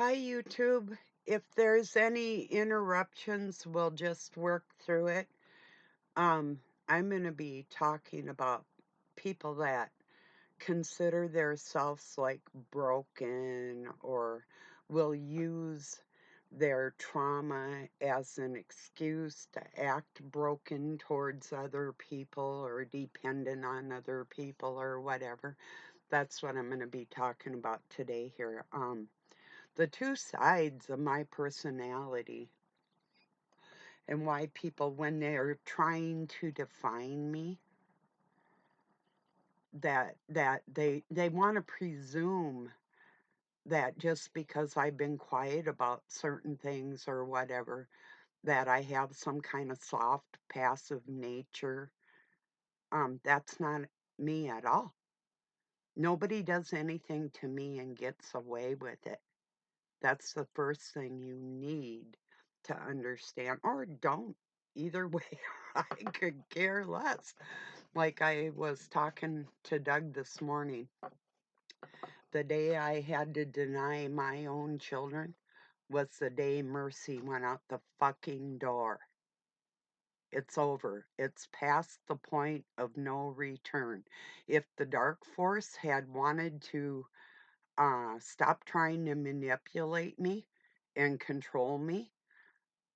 Hi, YouTube. If there's any interruptions, we'll just work through it. I'm going to be talking about people that consider themselves like broken or will use their trauma as an excuse to act broken towards other people or dependent on other people or whatever. That's what I'm going to be talking about today here. The two sides of my personality and why people, when they're trying to define me, that they want to presume that just because I've been quiet about certain things or whatever, that I have some kind of soft passive nature. That's not me at all. Nobody does anything to me and gets away with it. That's the first thing you need to understand, or don't. Either way, I could care less. Like I was talking to Doug this morning, the day I had to deny my own children was the day Mercy went out the fucking door. It's over. It's past the point of no return. If the dark force had wanted to stop trying to manipulate me and control me,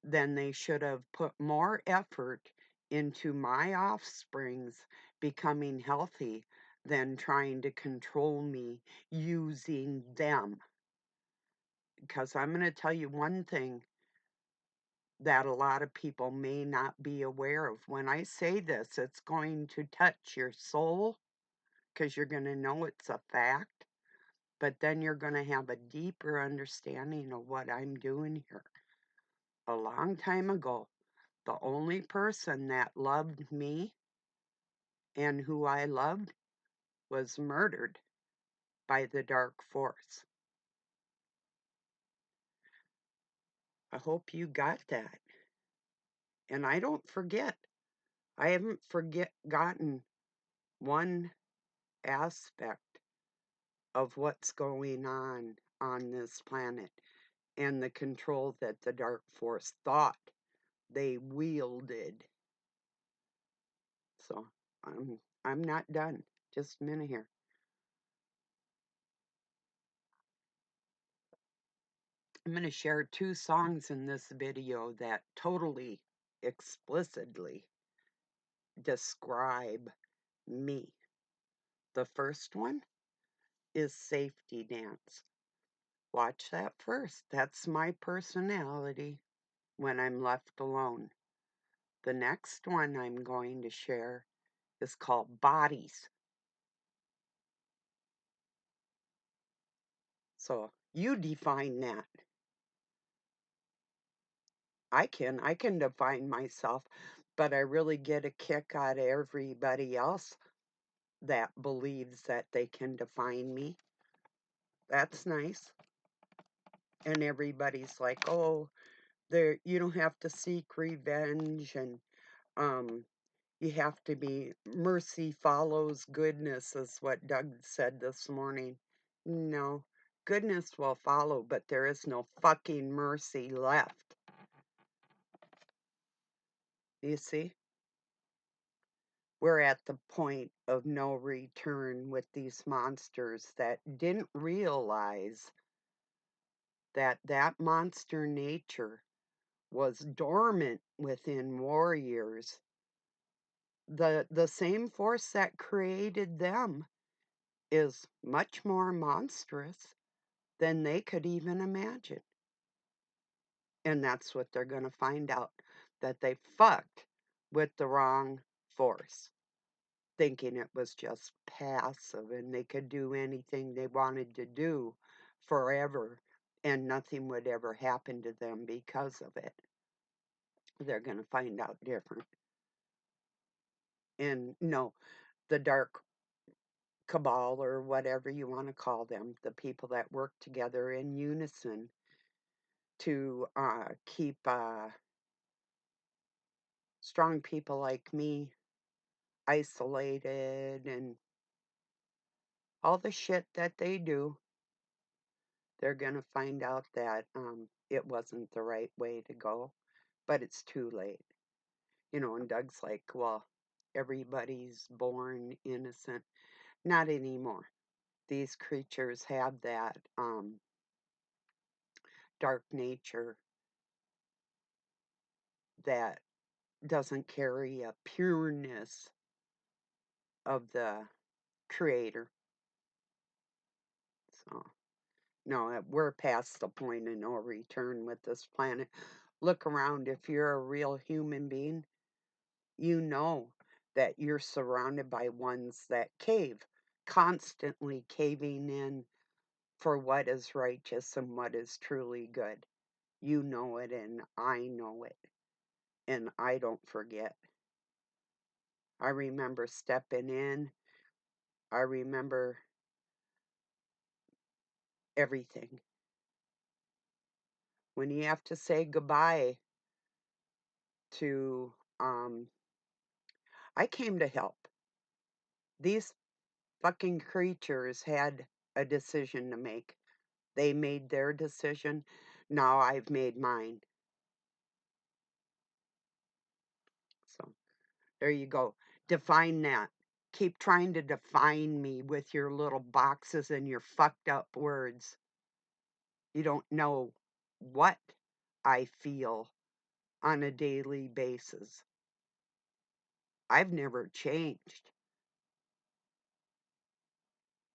then they should have put more effort into my offsprings becoming healthy than trying to control me using them. Because I'm going to tell you one thing that a lot of people may not be aware of. When I say this, it's going to touch your soul because you're going to know it's a fact, but then you're going to have a deeper understanding of what I'm doing here. A long time ago, the only person that loved me and who I loved was murdered by the dark force. I hope you got that. And I don't forget. I haven't forgotten one aspect of what's going on this planet and the control that the dark force thought they wielded. So I'm not done. Just a minute here. I'm going to share two songs in this video that totally explicitly describe me. The first one is Safety Dance. Watch that first. That's my personality when I'm left alone. The next one I'm going to share is called Bodies. So you define that. I can define myself, but I really get a kick out of everybody else that believes that they can define me. That's nice. And everybody's like, "Oh, there you don't have to seek revenge and um you have to be mercy follows goodness," is what Doug said this morning. No, goodness will follow, but there is no fucking mercy left. You see? We're at the point of no return with these monsters that didn't realize that that monster nature was dormant within warriors. The same force that created them is much more monstrous than they could even imagine. And that's what they're going to find out, that they fucked with the wrong force, thinking it was just passive and they could do anything they wanted to do forever and nothing would ever happen to them because of it. They're going to find out different. And no, the dark cabal or whatever you want to call them, the people that work together in unison to keep strong people like me isolated and all the shit that they do. They're going to find out that it wasn't the right way to go, but it's too late. And Doug's like, well, everybody's born innocent. Not anymore. These creatures have that dark nature that doesn't carry a pureness of the creator. So, no, we're past the point of no return with this planet. Look around. If you're a real human being, you know that you're surrounded by ones that cave, constantly caving in for what is righteous and what is truly good. You know it, and I know it, and I don't forget. I remember stepping in, I remember everything. When you have to say goodbye to, I came to help. These fucking creatures had a decision to make. They made their decision. Now I've made mine. So there you go. Define that. Keep trying to define me with your little boxes and your fucked up words. You don't know what I feel on a daily basis. I've never changed.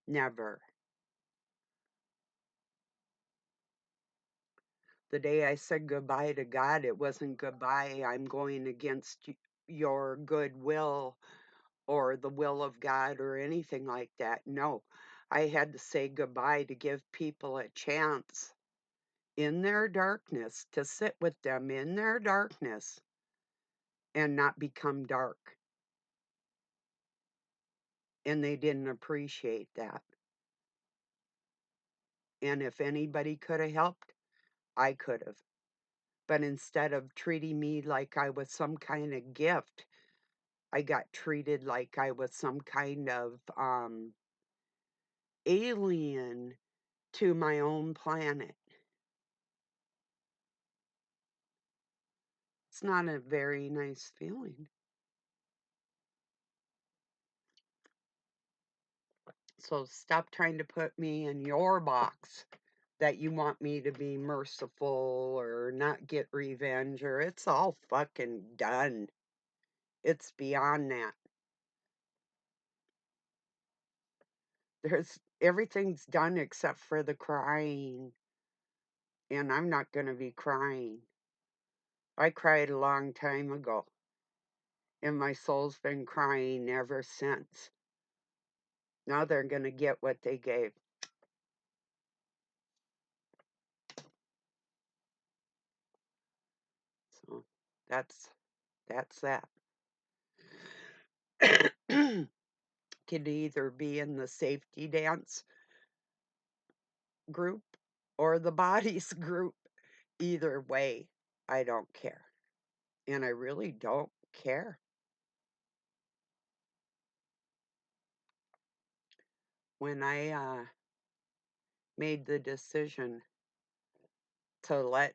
Never. The day I said goodbye to God, it wasn't goodbye, I'm going against your goodwill or the will of God or anything like that. No, I had to say goodbye to give people a chance in their darkness to sit with them in their darkness and not become dark. And they didn't appreciate that. And if anybody could have helped, I could have. But instead of treating me like I was some kind of gift, I got treated like I was some kind of alien to my own planet. It's not a very nice feeling. So stop trying to put me in your box that you want me to be merciful or not get revenge, or it's all fucking done. It's beyond that. There's everything's done except for the crying, and I'm not going to be crying. I cried a long time ago, and my soul's been crying ever since. Now they're going to get what they gave. So that's that. Could either be in the safety dance group or the bodies group. Either way, I don't care. And I really don't care. When I made the decision to let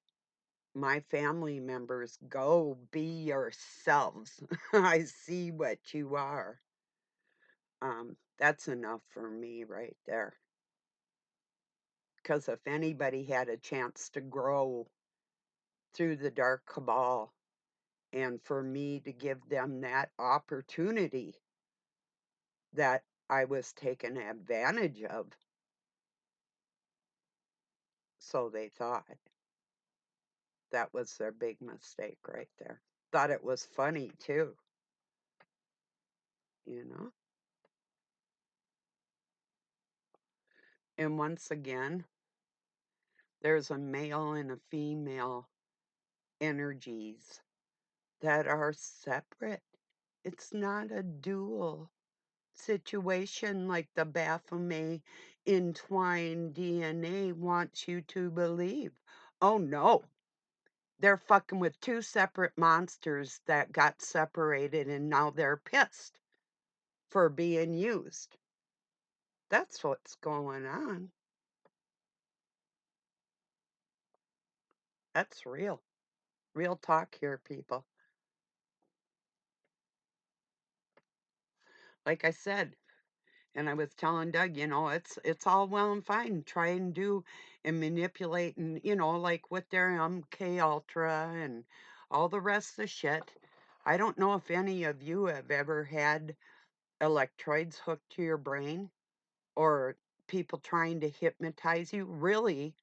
my family members go, be yourselves. I see what you are. That's enough for me right there. Because if anybody had a chance to grow through the dark cabal, and for me to give them that opportunity that I was taken advantage of, so they thought. That was their big mistake right there. Thought it was funny too, you know? And once again, there's a male and a female energies that are separate. It's not a dual situation like the Baphomet entwined DNA wants you to believe. Oh no, they're fucking with two separate monsters that got separated and now they're pissed for being used. That's what's going on. That's real. Real talk here, people. Like I said, and I was telling Doug, it's all well and fine try and do and manipulate and like with their MK Ultra and all the rest of the shit. I don't know if any of you have ever had electrodes hooked to your brain or people trying to hypnotize you, really,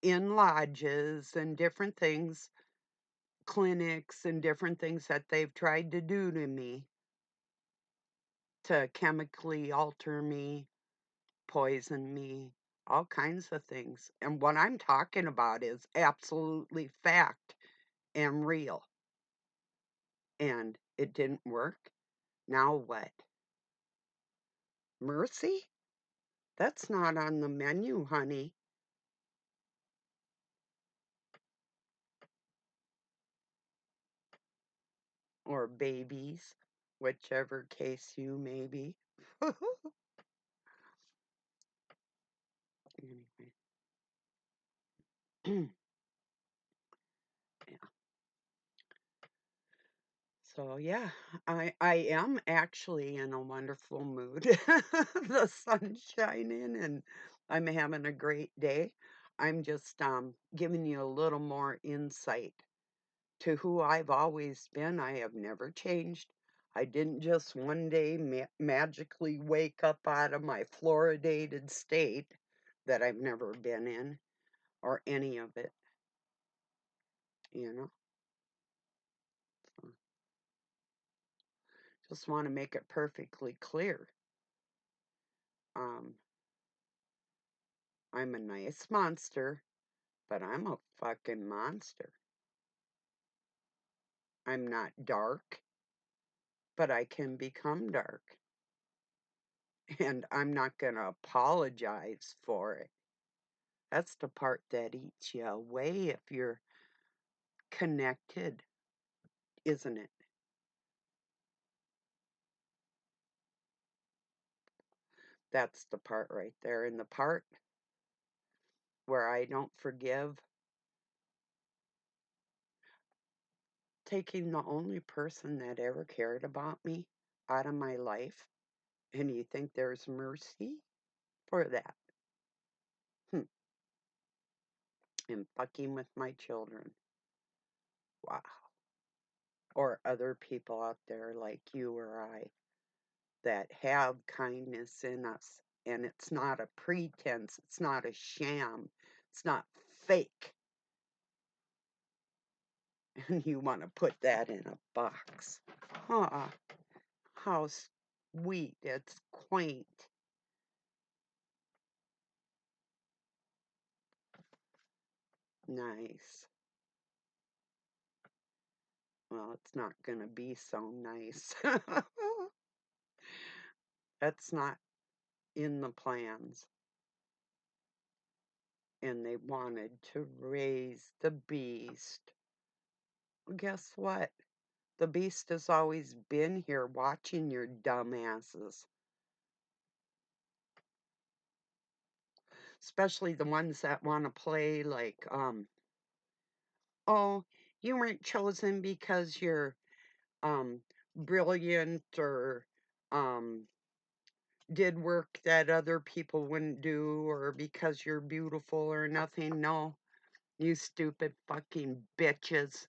in lodges and different things, clinics and different things that they've tried to do to me to chemically alter me, poison me, all kinds of things. And what I'm talking about is absolutely fact and real. And it didn't work. Now what? Mercy? That's not on the menu, honey. Or babies, whichever case you may be. Anyway. Yeah. So yeah, I am actually in a wonderful mood. The sun's shining and I'm having a great day. I'm just giving you a little more insight to who I've always been. I have never changed. I didn't just one day magically wake up out of my fluoridated state that I've never been in or any of it, you know. So just want to make it perfectly clear. Um, I'm a nice monster, but I'm a fucking monster. I'm not dark, but I can become dark. And I'm not going to apologize for it. That's the part that eats you away if you're connected, isn't it? That's the part right there. And the part where I don't forgive taking the only person that ever cared about me out of my life. And you think there's mercy for that? Hmm. And fucking with my children. Wow. Or other people out there like you or I that have kindness in us. And it's not a pretense, it's not a sham, it's not fake. And you want to put that in a box. Huh. How sweet. It's quaint. Nice. Well, it's not going to be so nice. That's not in the plans. And they wanted to raise the beast. Well, guess what? The beast has always been here watching your dumbasses. Especially the ones that want to play like, oh, you weren't chosen because you're um brilliant or um did work that other people wouldn't do or because you're beautiful or nothing. No, you stupid fucking bitches.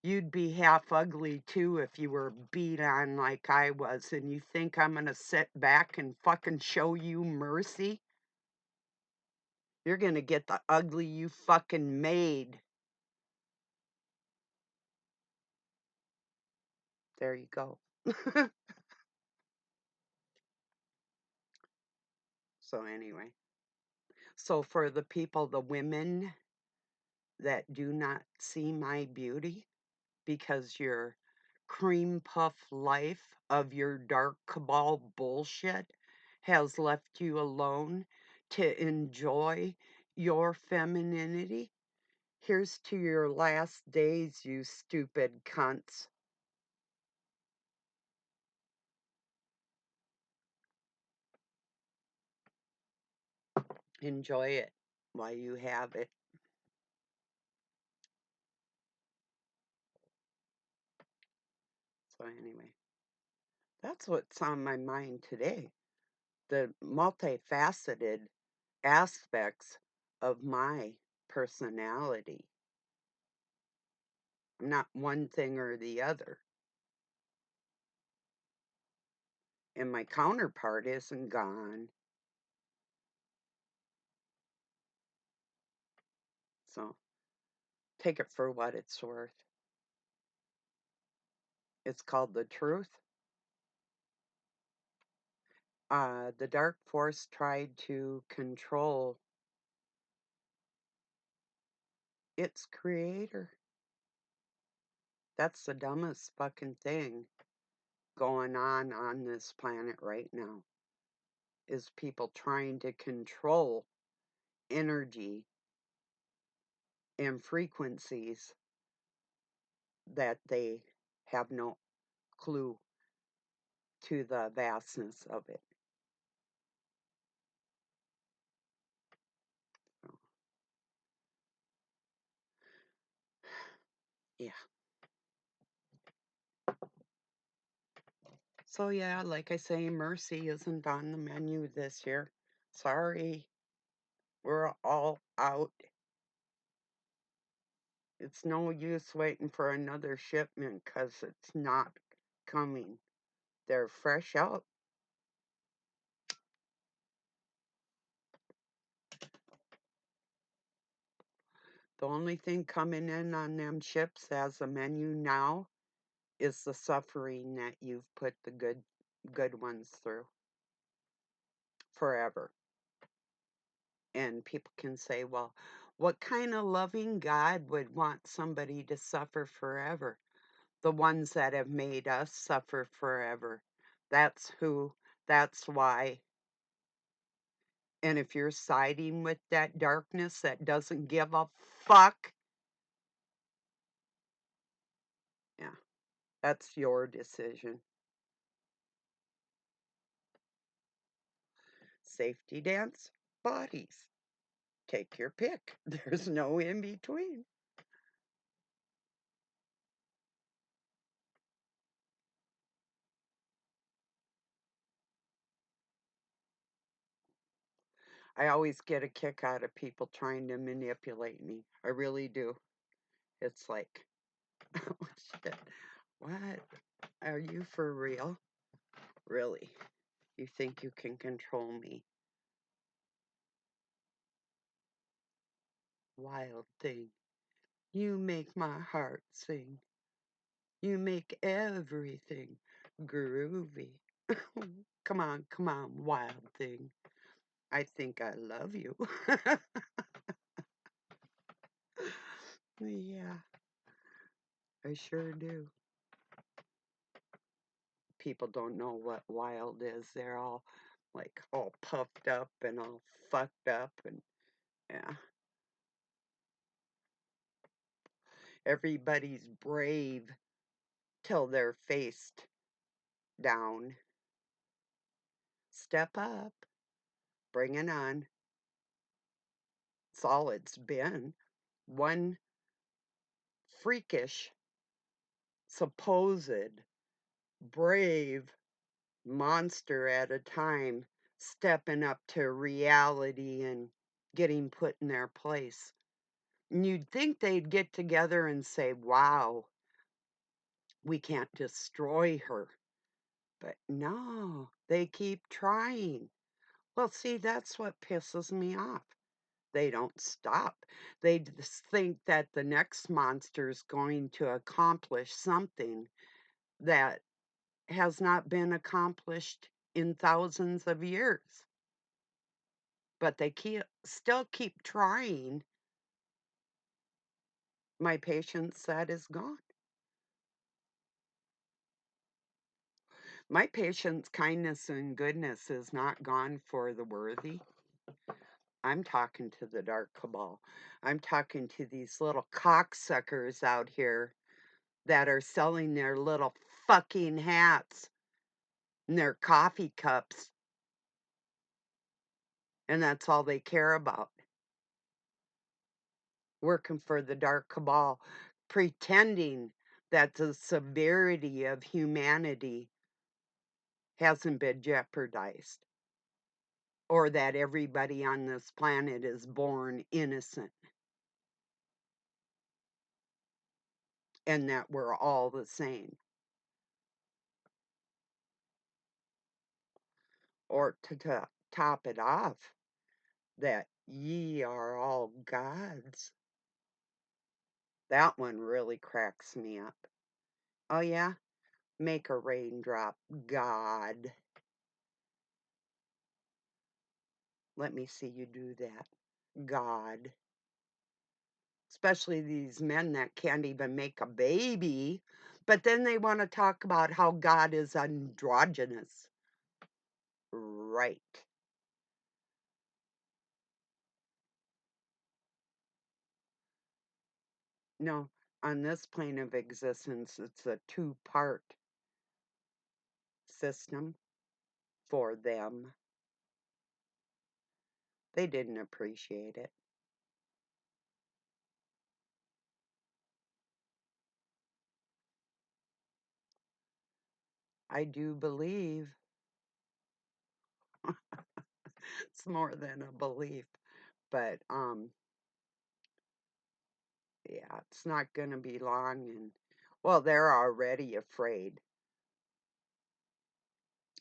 You'd be half ugly too if you were beat on like I was, and you think I'm gonna sit back and fucking show you mercy? You're gonna get the ugly you fucking made. There you go. So anyway, so for the people, the women that do not see my beauty because your cream puff life of your dark cabal bullshit has left you alone to enjoy your femininity, here's to your last days, you stupid cunts. Enjoy it while you have it. So, anyway, that's what's on my mind today. The multifaceted aspects of my personality. I'm not one thing or the other. And my counterpart isn't gone. So take it for what it's worth. It's called the truth. The dark force tried to control its creator. That's the dumbest fucking thing going on this planet right now, is people trying to control energy and frequencies that they have no clue to the vastness of it. So, yeah. So, yeah, like I say, mercy isn't on the menu this year. Sorry, we're all out. It's no use waiting for another shipment because it's not coming. They're fresh out. The only thing coming in on them ships as a menu now is the suffering that you've put the good ones through forever. And people can say, well, what kind of loving God would want somebody to suffer forever? The ones that have made us suffer forever. That's who, that's why. And if you're siding with that darkness that doesn't give a fuck, yeah, that's your decision. Safety dance, bodies. Take your pick. There's no in between. I always get a kick out of people trying to manipulate me. I really do. It's like, oh shit, what? Are you for real? Really? You think you can control me? Wild thing. You make my heart sing. You make everything groovy. Come on, wild thing. I think I love you. Yeah, I sure do. People don't know what wild is. They're all like all puffed up and all fucked up and yeah. Everybody's brave till they're faced down. Step up. Bring it on. It's all it's been. One freakish, supposed brave monster at a time stepping up to reality and getting put in their place. And you'd think they'd get together and say, wow, we can't destroy her. But no, they keep trying. Well, see, that's what pisses me off. They don't stop. They just think that the next monster is going to accomplish something that has not been accomplished in thousands of years. But they still keep trying. My patience that is gone. My patience, kindness, and goodness is not gone for the worthy. I'm talking to the dark cabal. I'm talking to these little cocksuckers out here that are selling their little fucking hats and their coffee cups, and that's all they care about. Working for the dark cabal, pretending that the severity of humanity hasn't been jeopardized, or that everybody on this planet is born innocent and that we're all the same. Or to top it off, that ye are all gods. That one really cracks me up. Oh, yeah? Make a raindrop, God. Let me see you do that. God. Especially these men that can't even make a baby, but then they want to talk about how God is androgynous. Right. No, on this plane of existence, it's a two-part system for them. They didn't appreciate it. I do believe it's more than a belief, but yeah, it's not going to be long, and well, they're already afraid.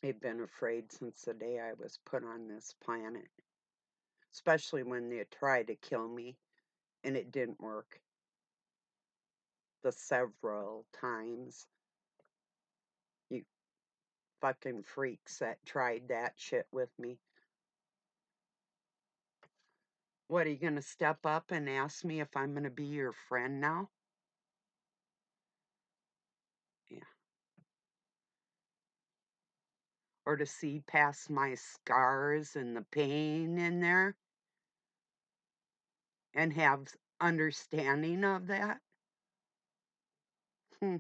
They've been afraid since the day I was put on this planet, especially when they tried to kill me and it didn't work the several times. You fucking freaks that tried that shit with me. What, are you going to step up and ask me if I'm going to be your friend now? Yeah. Or to see past my scars and the pain in there and have understanding of that? Hmm.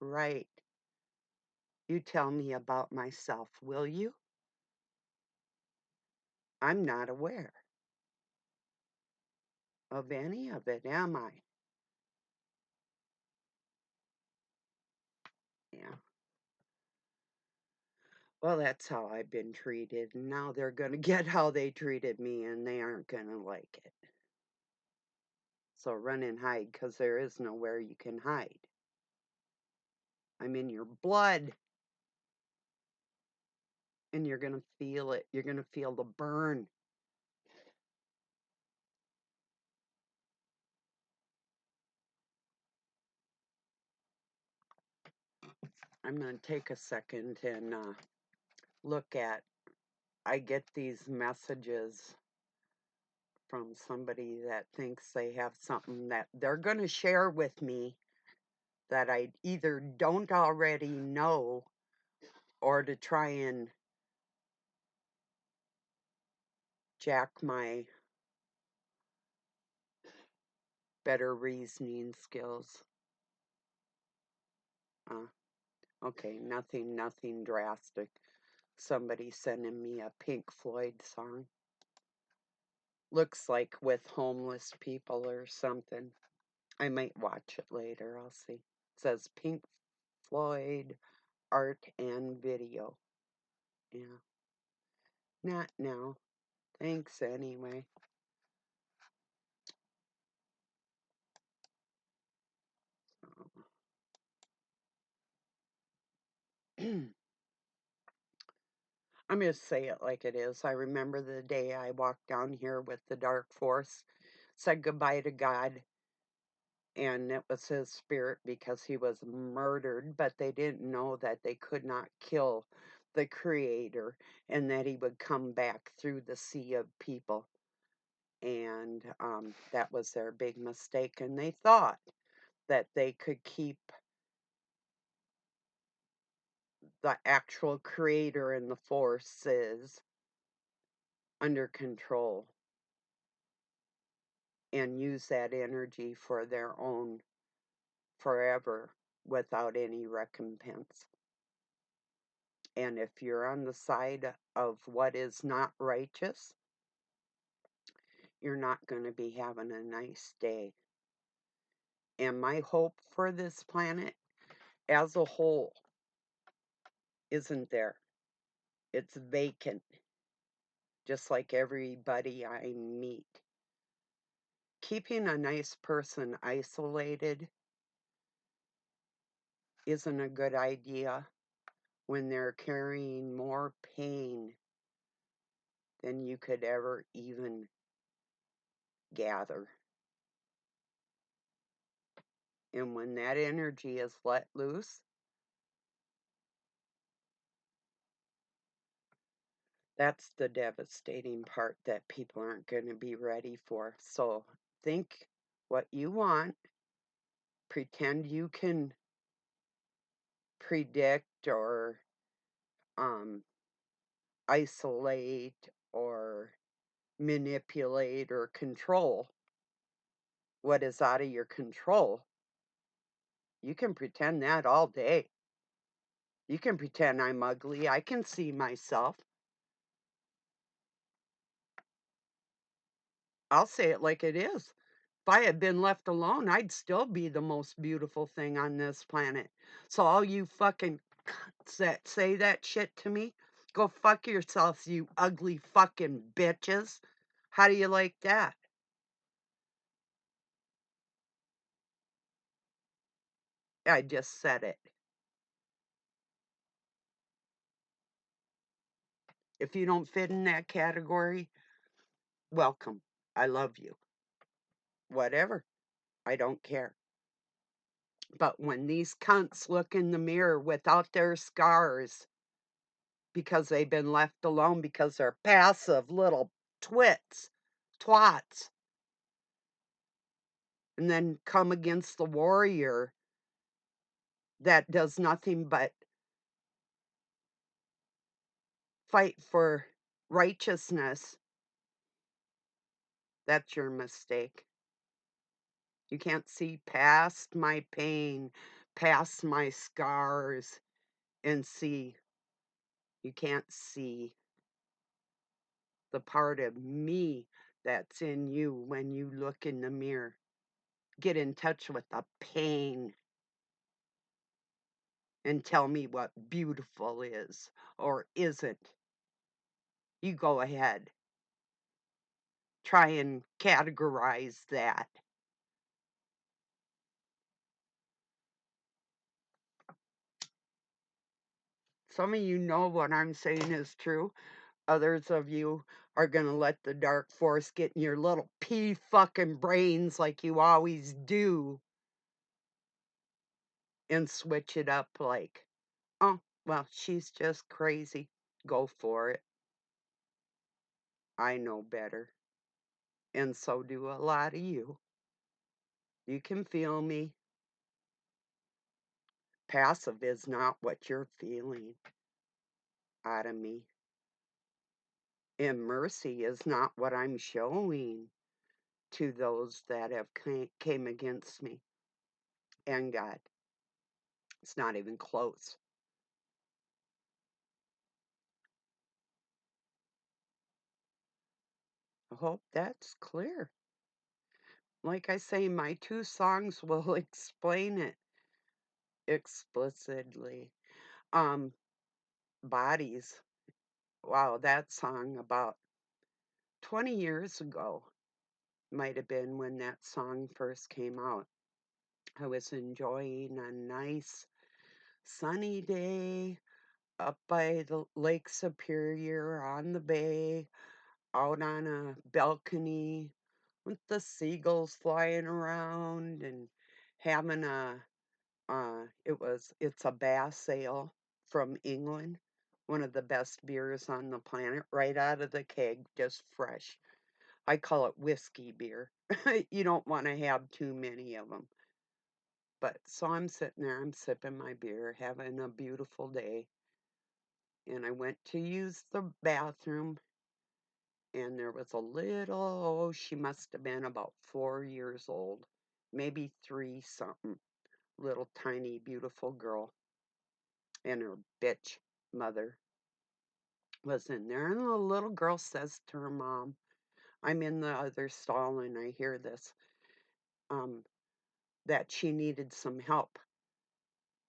Right. You tell me about myself, will you? I'm not aware of any of it, am I? Yeah. Well, that's how I've been treated, and now they're going to get how they treated me, and they aren't going to like it. So run and hide, because there is nowhere you can hide. I'm in your blood, and you're going to feel it. You're going to feel the burn. I'm going to take a second and look at, I get these messages from somebody that thinks they have something that they're going to share with me that I either don't already know, or to try and jack my better reasoning skills. Okay, nothing drastic. Somebody sending me a Pink Floyd song. Looks like with homeless people or something. I might watch it later, I'll see. It says Pink Floyd art and video. Yeah. Not now. Thanks anyway. I'm going to say it like it is. I remember the day I walked down here with the dark force, said goodbye to God, and it was his spirit because he was murdered, but they didn't know that they could not kill the creator and that he would come back through the sea of people. And that was their big mistake. And they thought that they could keep the actual creator and the forces under control and use that energy for their own forever without any recompense. And if you're on the side of what is not righteous, you're not going to be having a nice day. And my hope for this planet as a whole isn't there. It's vacant, just like everybody I meet. Keeping a nice person isolated isn't a good idea when they're carrying more pain than you could ever even gather. And when that energy is let loose, that's the devastating part that people aren't going to be ready for. So think what you want, pretend you can predict or um, isolate or manipulate or control what is out of your control. You can pretend that all day. You can pretend I'm ugly. I can see myself. I'll say it like it is. If I had been left alone, I'd still be the most beautiful thing on this planet. So all you fucking cunts that say that shit to me, go fuck yourselves, you ugly fucking bitches. How do you like that? I just said it. If you don't fit in that category, welcome. I love you. Whatever. I don't care. But when these cunts look in the mirror without their scars because they've been left alone because they're passive little twats, and then come against the warrior that does nothing but fight for righteousness, that's your mistake. You can't see past my pain, past my scars, and see. You can't see the part of me that's in you when you look in the mirror. Get in touch with the pain and tell me what beautiful is or isn't. You go ahead. Try and categorize that. Some of you know what I'm saying is true. Others of you are going to let the dark force get in your little pea fucking brains like you always do and switch it up like, oh, well, she's just crazy. Go for it. I know better. And so do a lot of you. You can feel me. Passive is not what you're feeling out of me. And mercy is not what I'm showing to those that have came against me and God. It's not even close. I hope that's clear. Like I say, my two songs will explain it explicitly. Um, Bodies. Wow, that song about 20 years ago might have been when that song first came out. I was enjoying a nice sunny day up by the Lake Superior on the bay, out on a balcony with the seagulls flying around and having it's a Bass ale from England, one of the best beers on the planet, right out of the keg, just fresh. I call it whiskey beer. You don't want to have too many of them. But so I'm sitting there, I'm sipping my beer, having a beautiful day, and I went to use the bathroom, and there was a little, oh, she must have been about 4 years old, maybe three something, little tiny, beautiful girl, and her bitch mother was in there. And the little girl says to her mom, I'm in the other stall and I hear this. Um, that she needed some help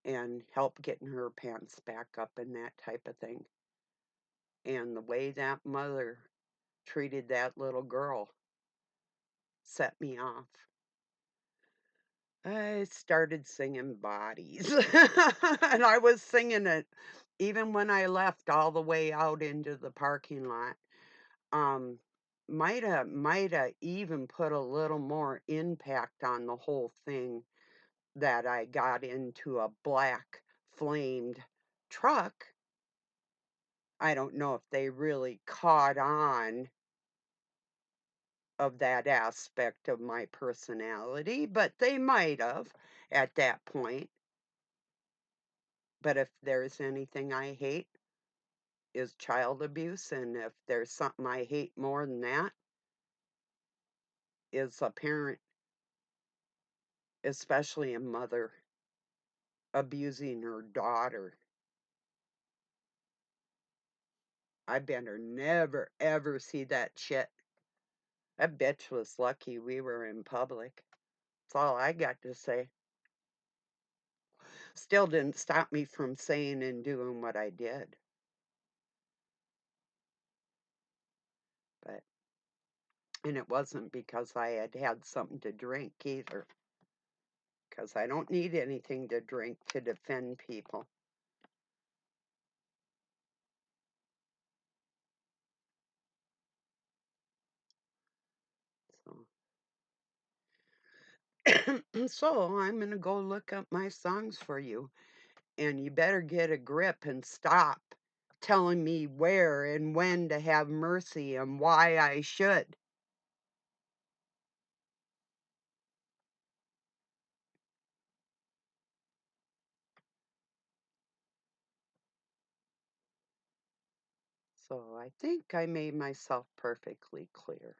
and help getting her pants back up and that type of thing. And the way that mother treated that little girl set me off. I started singing Bodies. And I was singing it even when I left all the way out into the parking lot. Um, might have even put a little more impact on the whole thing that I got into a black flamed truck. I don't know if they really caught on of that aspect of my personality, but they might have at that point. But if there's anything I hate is child abuse, and if there's something I hate more than that is a parent, especially a mother, abusing her daughter. I better never ever see that shit. That bitch was lucky we were in public. That's all I got to say. Still didn't stop me from saying and doing what I did. But and it wasn't because I had had something to drink either. Because I don't need anything to drink to defend people. So, so I'm going to go look up my songs for you. And you better get a grip and stop telling me where and when to have mercy and why I should. So I think I made myself perfectly clear.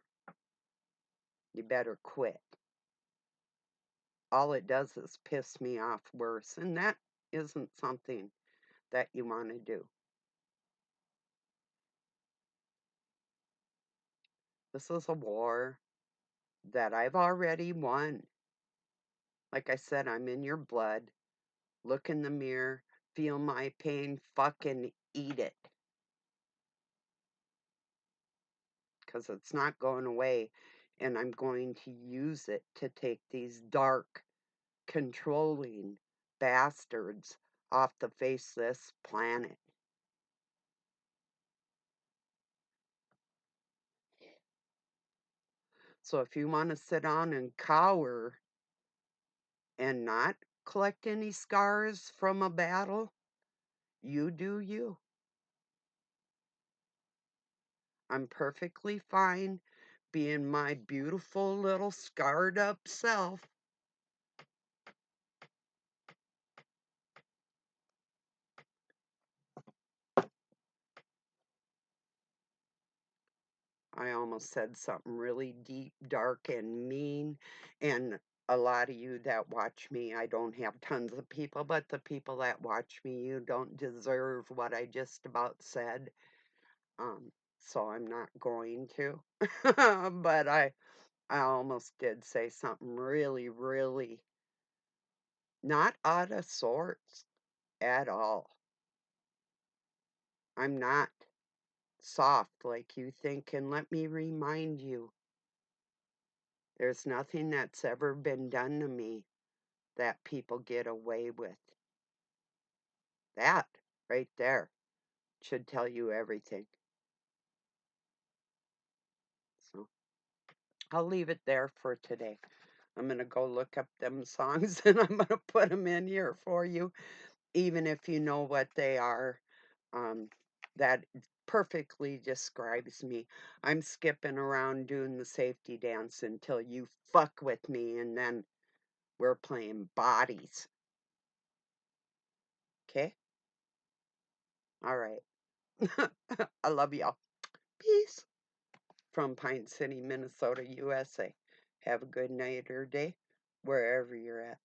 You better quit. All it does is piss me off worse, and that isn't something that you want to do. This is a war that I've already won. Like I said, I'm in your blood. Look in the mirror, feel my pain, fucking eat it. Because it's not going away, and I'm going to use it to take these dark, controlling bastards off the face of this planet. So if you want to sit on and cower and not collect any scars from a battle, you do you. I'm perfectly fine being my beautiful little scarred up self. I almost said something really deep, dark, and mean. And a lot of you that watch me, I don't have tons of people, but the people that watch me, you don't deserve what I just about said. So I'm not going to. But I almost did say something really, really not out of sorts at all. I'm not soft like you think, and let me remind you, there's nothing that's ever been done to me that people get away with. That right there should tell you everything. So I'll leave it there for today. I'm going to go look up them songs and I'm going to put them in here for you, even if you know what they are. Um, that perfectly describes me. I'm skipping around doing the safety dance until you fuck with me, and then we're playing Bodies. Okay? All right. I love y'all. Peace from Pine City, Minnesota, USA. Have a good night or day wherever you're at.